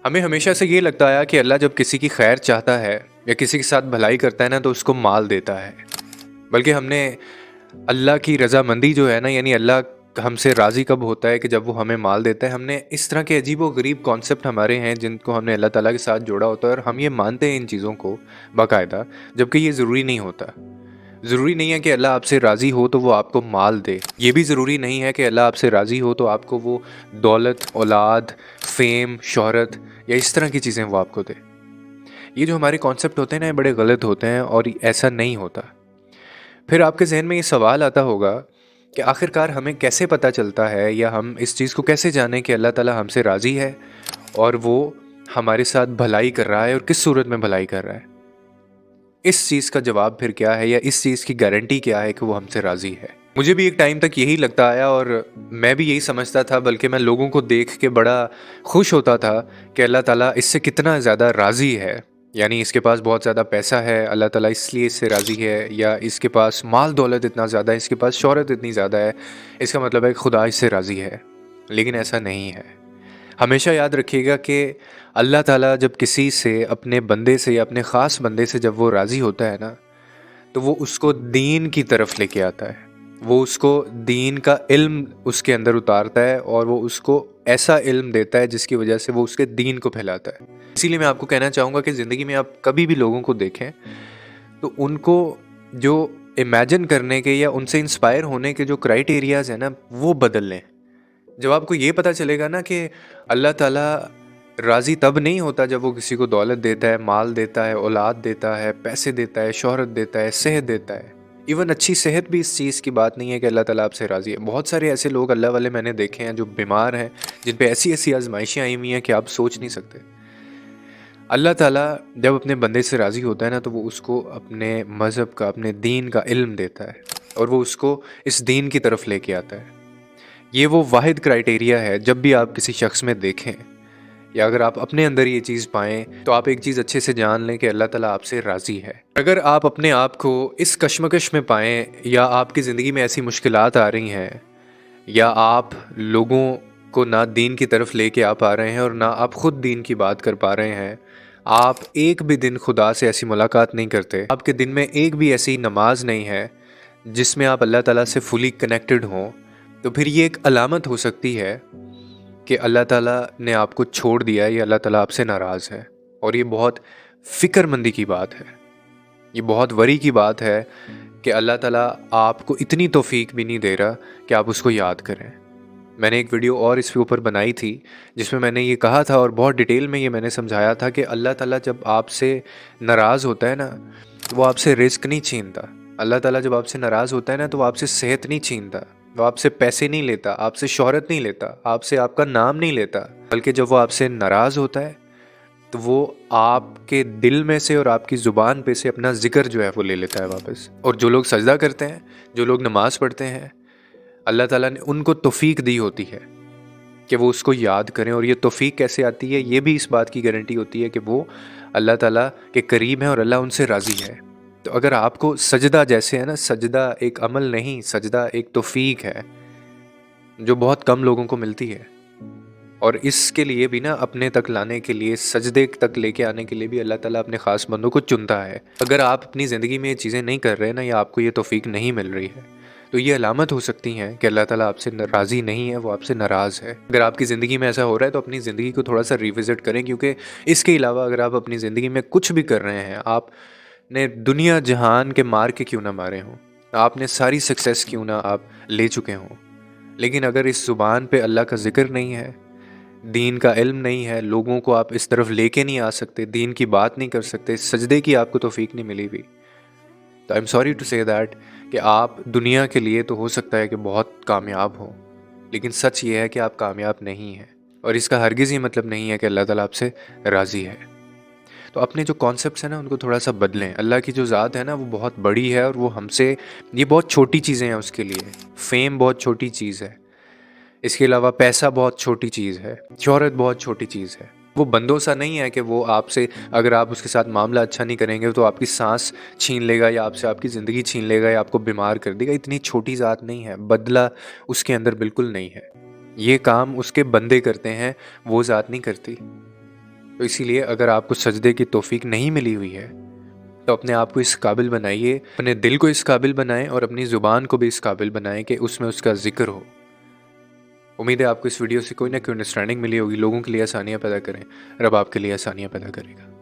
ہمیں ہمیشہ سے یہ لگتا آیا کہ اللہ جب کسی کی خیر چاہتا ہے یا کسی کے ساتھ بھلائی کرتا ہے نا تو اس کو مال دیتا ہے، بلکہ ہم نے اللہ کی رضامندی جو ہے نا، یعنی اللہ ہم سے راضی کب ہوتا ہے کہ جب وہ ہمیں مال دیتا ہے. ہم نے اس طرح کے عجیب و غریب کانسیپٹ ہمارے ہیں جن کو ہم نے اللہ تعالیٰ کے ساتھ جوڑا ہوتا ہے، اور ہم یہ مانتے ہیں ان چیزوں کو باقاعدہ، جبکہ یہ ضروری نہیں ہوتا. ضروری نہیں ہے کہ اللہ آپ سے راضی ہو تو وہ آپ کو مال دے. یہ بھی ضروری نہیں ہے کہ اللہ آپ سے راضی ہو تو آپ کو وہ دولت، اولاد، فیم، شہرت یا اس طرح کی چیزیں وہ آپ کو دے. یہ جو ہمارے کانسیپٹ ہوتے ہیں نا، یہ بڑے غلط ہوتے ہیں اور ایسا نہیں ہوتا. پھر آپ کے ذہن میں یہ سوال آتا ہوگا کہ آخرکار ہمیں کیسے پتہ چلتا ہے یا ہم اس چیز کو کیسے جانیں کہ اللہ تعالیٰ ہم سے راضی ہے اور وہ ہمارے ساتھ بھلائی کر رہا ہے، اور کس صورت میں بھلائی کر رہا ہے. اس چیز کا جواب پھر کیا ہے، یا اس چیز کی گارنٹی کیا ہے کہ وہ ہم سے راضی ہے؟ مجھے بھی ایک ٹائم تک یہی لگتا آیا اور میں بھی یہی سمجھتا تھا، بلکہ میں لوگوں کو دیکھ کے بڑا خوش ہوتا تھا کہ اللہ تعالیٰ اس سے کتنا زیادہ راضی ہے. یعنی اس کے پاس بہت زیادہ پیسہ ہے، اللہ تعالیٰ اس لیے اس سے راضی ہے، یا اس کے پاس مال دولت اتنا زیادہ ہے، اس کے پاس شہرت اتنی زیادہ ہے، اس کا مطلب ہے کہ خدا اس سے راضی ہے. لیکن ایسا نہیں ہے. ہمیشہ یاد رکھیے گا کہ اللہ تعالیٰ جب کسی سے، اپنے بندے سے یا اپنے خاص بندے سے جب وہ راضی ہوتا ہے نا، تو وہ اس کو دین کی طرف لے کے آتا ہے. وہ اس کو دین کا علم اس کے اندر اتارتا ہے، اور وہ اس کو ایسا علم دیتا ہے جس کی وجہ سے وہ اس کے دین کو پھیلاتا ہے. اسی لیے میں آپ کو کہنا چاہوں گا کہ زندگی میں آپ کبھی بھی لوگوں کو دیکھیں تو ان کو جو امیجن کرنے کے یا ان سے انسپائر ہونے کے جو کرائیٹیریاز ہیں نا، وہ بدل لیں. جب آپ کو یہ پتہ چلے گا نا کہ اللہ تعالیٰ راضی تب نہیں ہوتا جب وہ کسی کو دولت دیتا ہے، مال دیتا ہے، اولاد دیتا ہے، پیسے دیتا ہے، شہرت دیتا ہے، صحت دیتا ہے. ایون اچھی صحت بھی اس چیز کی بات نہیں ہے کہ اللہ تعالیٰ آپ سے راضی ہے. بہت سارے ایسے لوگ اللہ والے میں نے دیکھے ہیں جو بیمار ہیں، جن پہ ایسی ایسی آزمائشیں آئی ہوئی ہیں کہ آپ سوچ نہیں سکتے. اللہ تعالیٰ جب اپنے بندے سے راضی ہوتا ہے نا، تو وہ اس کو اپنے مذہب کا، اپنے دین کا علم دیتا ہے، اور وہ اس کو اس دین کی طرف لے کے آتا ہے. یہ وہ واحد کرائیٹیریا ہے. جب بھی آپ کسی شخص میں دیکھیں یا اگر آپ اپنے اندر یہ چیز پائیں تو آپ ایک چیز اچھے سے جان لیں کہ اللہ تعالیٰ آپ سے راضی ہے. اگر آپ اپنے آپ کو اس کشمکش میں پائیں، یا آپ کی زندگی میں ایسی مشکلات آ رہی ہیں، یا آپ لوگوں کو نہ دین کی طرف لے کے آ پا رہے ہیں اور نہ آپ خود دین کی بات کر پا رہے ہیں، آپ ایک بھی دن خدا سے ایسی ملاقات نہیں کرتے، آپ کے دن میں ایک بھی ایسی نماز نہیں ہے جس میں آپ اللہ تعالیٰ سے فلی کنیکٹڈ ہوں، تو پھر یہ ایک علامت ہو سکتی ہے کہ اللہ تعالیٰ نے آپ کو چھوڑ دیا ہے، یا اللہ تعالیٰ آپ سے ناراض ہے. اور یہ بہت فکر مندی کی بات ہے، یہ بہت وری کی بات ہے کہ اللہ تعالیٰ آپ کو اتنی توفیق بھی نہیں دے رہا کہ آپ اس کو یاد کریں. میں نے ایک ویڈیو اور اس کے اوپر بنائی تھی جس میں نے یہ کہا تھا، اور بہت ڈیٹیل میں یہ میں نے سمجھایا تھا کہ اللہ تعالیٰ جب آپ سے ناراض ہوتا ہے نا، وہ آپ سے رزق نہیں چھینتا. اللہ تعالیٰ جب آپ سے ناراض ہوتا ہے نا، تو وہ آپ سے صحت نہیں چھینتا، وہ آپ سے پیسے نہیں لیتا، آپ سے شہرت نہیں لیتا، آپ سے آپ کا نام نہیں لیتا، بلکہ جب وہ آپ سے ناراض ہوتا ہے تو وہ آپ کے دل میں سے اور آپ کی زبان پہ سے اپنا ذکر جو ہے وہ لے لیتا ہے واپس. اور جو لوگ سجدہ کرتے ہیں، جو لوگ نماز پڑھتے ہیں، اللہ تعالیٰ نے ان کو توفیق دی ہوتی ہے کہ وہ اس کو یاد کریں. اور یہ توفیق کیسے آتی ہے؟ یہ بھی اس بات کی گارنٹی ہوتی ہے کہ وہ اللہ تعالیٰ کے قریب ہیں اور اللہ ان سے راضی ہے. تو اگر آپ کو سجدہ جیسے ہے نا، سجدہ ایک عمل نہیں، سجدہ ایک توفیق ہے جو بہت کم لوگوں کو ملتی ہے. اور اس کے لیے بھی نا، اپنے تک لانے کے لیے، سجدے تک لے کے آنے کے لیے بھی اللہ تعالیٰ اپنے خاص بندوں کو چنتا ہے. اگر آپ اپنی زندگی میں یہ چیزیں نہیں کر رہے نا، یا آپ کو یہ توفیق نہیں مل رہی ہے، تو یہ علامت ہو سکتی ہیں کہ اللہ تعالیٰ آپ سے راضی نہیں ہے، وہ آپ سے ناراض ہے. اگر آپ کی زندگی میں ایسا ہو رہا ہے تو اپنی زندگی کو تھوڑا سا ریوزٹ کریں، کیونکہ اس کے علاوہ اگر آپ اپنی زندگی میں کچھ بھی کر رہے ہیں، آپ نے دنیا جہان کے مار کے کیوں نہ مارے ہوں، آپ نے ساری سکسیس کیوں نہ آپ لے چکے ہوں، لیکن اگر اس زبان پہ اللہ کا ذکر نہیں ہے، دین کا علم نہیں ہے، لوگوں کو آپ اس طرف لے کے نہیں آ سکتے، دین کی بات نہیں کر سکتے، سجدے کی آپ کو توفیق نہیں ملی بھی، تو آئی ایم سوری ٹو سے دیٹ کہ آپ دنیا کے لیے تو ہو سکتا ہے کہ بہت کامیاب ہوں، لیکن سچ یہ ہے کہ آپ کامیاب نہیں ہیں. اور اس کا ہرگز یہ مطلب نہیں ہے کہ اللہ تعالیٰ آپ سے راضی ہے. تو اپنے جو کانسیپٹس ہیں نا، ان کو تھوڑا سا بدلیں. اللہ کی جو ذات ہے نا، وہ بہت بڑی ہے، اور وہ ہم سے، یہ بہت چھوٹی چیزیں ہیں اس کے لیے. فیم بہت چھوٹی چیز ہے، اس کے علاوہ پیسہ بہت چھوٹی چیز ہے، شہرت بہت چھوٹی چیز ہے. وہ بندوں سا نہیں ہے کہ وہ آپ سے، اگر آپ اس کے ساتھ معاملہ اچھا نہیں کریں گے تو آپ کی سانس چھین لے گا، یا آپ سے آپ کی زندگی چھین لے گا، یا آپ کو بیمار کر دے گا. اتنی چھوٹی ذات نہیں ہے، بدلہ اس کے اندر بالکل نہیں ہے. یہ کام اس کے بندے کرتے ہیں، وہ ذات نہیں کرتی. تو اسی لیے اگر آپ کو سجدے کی توفیق نہیں ملی ہوئی ہے تو اپنے آپ کو اس قابل بنائیے، اپنے دل کو اس قابل بنائیں اور اپنی زبان کو بھی اس قابل بنائیں کہ اس میں اس کا ذکر ہو۔ امید ہے آپ کو اس ویڈیو سے کوئی نہ کوئی انڈرسٹینڈنگ ملی ہوگی، لوگوں کے لیے آسانیاں پیدا کریں، رب آپ کے لیے آسانیاں پیدا کرے گا۔